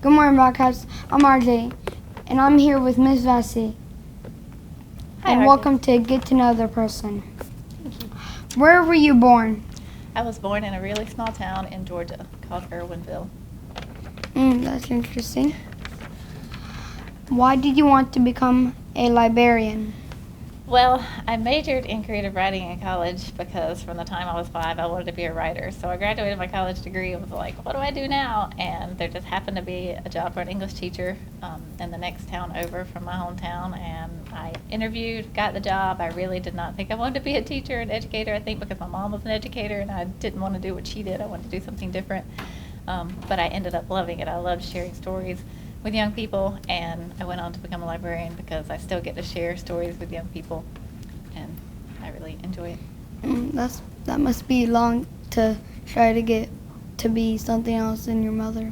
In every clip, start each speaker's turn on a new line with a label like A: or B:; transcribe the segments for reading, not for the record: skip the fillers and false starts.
A: Good morning, Broadcast. I'm RJ, and I'm here with Miss Vassey.
B: Hi,
A: and
B: RJ.
A: welcome to Get to Know the Person.
B: Thank you.
A: Where were you born?
B: I was born in a really small town in Georgia called Irwinville.
A: That's interesting. Why did you want to become a librarian?
B: Well, I majored in creative writing in college because from the time I was 5, I wanted to be a writer. So I graduated my college degree and was like, what do I do now? And there just happened to be a job for an English teacher in the next town over from my hometown. And I interviewed, got the job. I really did not think I wanted to be a teacher, an educator. I think because my mom was an educator and I didn't want to do what she did. I wanted to do something different. But I ended up loving it. I loved sharing stories with young people, and I went on to become a librarian because I still get to share stories with young people, and I really enjoy it.
A: That must be long to try to get to be something else than your mother.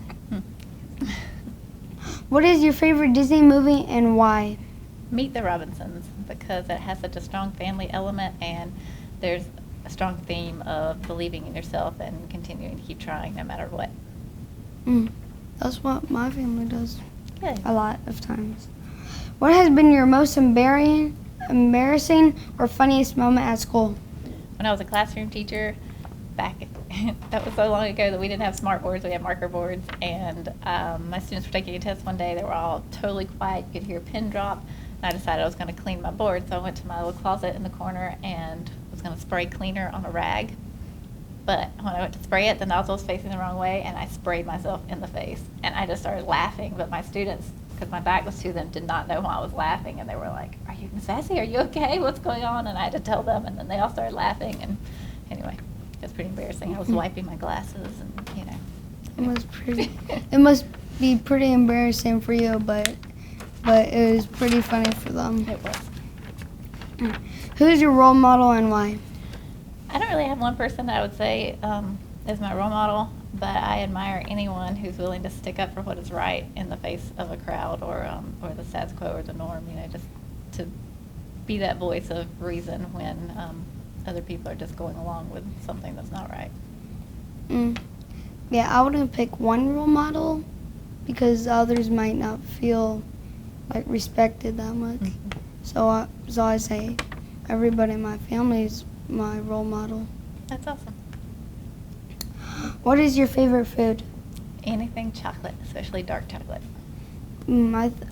A: What is your favorite Disney movie and why?
B: Meet the Robinsons, because it has such a strong family element, and there's a strong theme of believing in yourself and continuing to keep trying no matter what.
A: That's what my family does.
B: Good.
A: A lot of times. What has been your most embarrassing or funniest moment at school?
B: When I was a classroom teacher, that was so long ago that we didn't have smart boards, we had marker boards, and my students were taking a test one day. They were all totally quiet. You could hear a pin drop, and I decided I was going to clean my board, so I went to my little closet in the corner and was going to spray cleaner on a rag. But when I went to spray it, the nozzle was facing the wrong way, and I sprayed myself in the face. And I just started laughing, but my students, because my back was to them, did not know why I was laughing. And they were like, "Are you Miss Vassey? Are you okay? What's going on?" And I had to tell them, and then they all started laughing. And anyway, it was pretty embarrassing. I was wiping my glasses, and
A: It must be pretty embarrassing for you, but it was pretty funny for them.
B: It was.
A: Who's your role model and why?
B: I don't really have one person that I would say is my role model, but I admire anyone who's willing to stick up for what is right in the face of a crowd or the status quo or the norm. Just to be that voice of reason when other people are just going along with something that's not right.
A: Yeah, I wouldn't pick one role model because others might not feel like respected that much. So I say everybody in my family is my role model.
B: That's awesome.
A: What is your favorite food?
B: Anything chocolate, especially dark chocolate.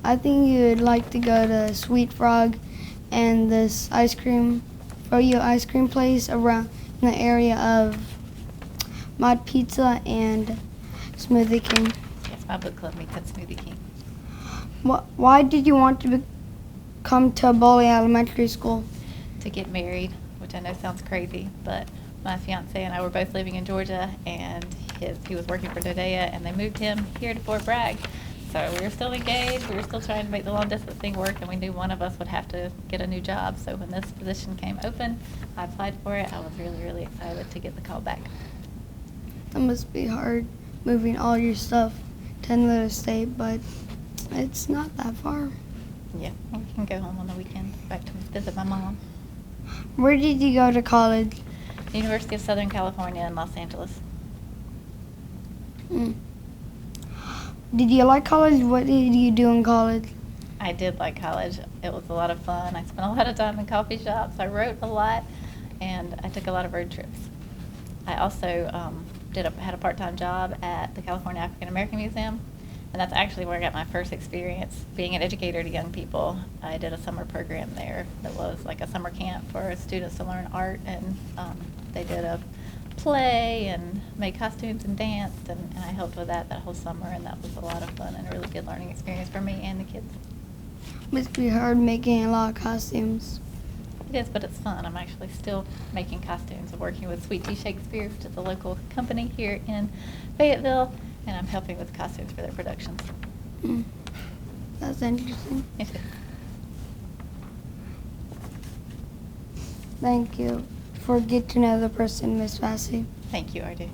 A: I think you'd like to go to Sweet Frog and this froyo ice cream place around in the area of Mod Pizza and Smoothie King.
B: Yes, my book club meets at Smoothie King.
A: Why did you want to come to Bowley Elementary School?
B: To get married, which I know sounds crazy, but my fiance and I were both living in Georgia, and he was working for Dodea, and they moved him here to Fort Bragg. So we were still engaged, we were still trying to make the long distance thing work, and we knew one of us would have to get a new job. So when this position came open, I applied for it. I was really, really excited to get the call back.
A: That must be hard, moving all your stuff to another state, but it's not that far.
B: Yeah, we can go home on the weekend, back to visit my mom.
A: Where did you go to college?
B: The University of Southern California in Los Angeles.
A: Did you like college? What did you do in college?
B: I did like college. It was a lot of fun. I spent a lot of time in coffee shops. I wrote a lot, and I took a lot of road trips. I also had a part-time job at the California African American Museum, and that's actually where I got my first experience being an educator to young people. I did a summer program there that was like a summer camp for students to learn art, and they did a play and made costumes and danced, and I helped with that whole summer, and that was a lot of fun and a really good learning experience for me and the kids.
A: Must be hard making a lot of costumes.
B: It is, but it's fun. I'm actually still making costumes. I'm working with Sweet Tea Shakespeare, which is a local company here in Fayetteville, and I'm helping with costumes for their productions.
A: That's interesting.
B: It is.
A: Thank you for getting to know the person, Miss Vassey.
B: Thank you, RJ.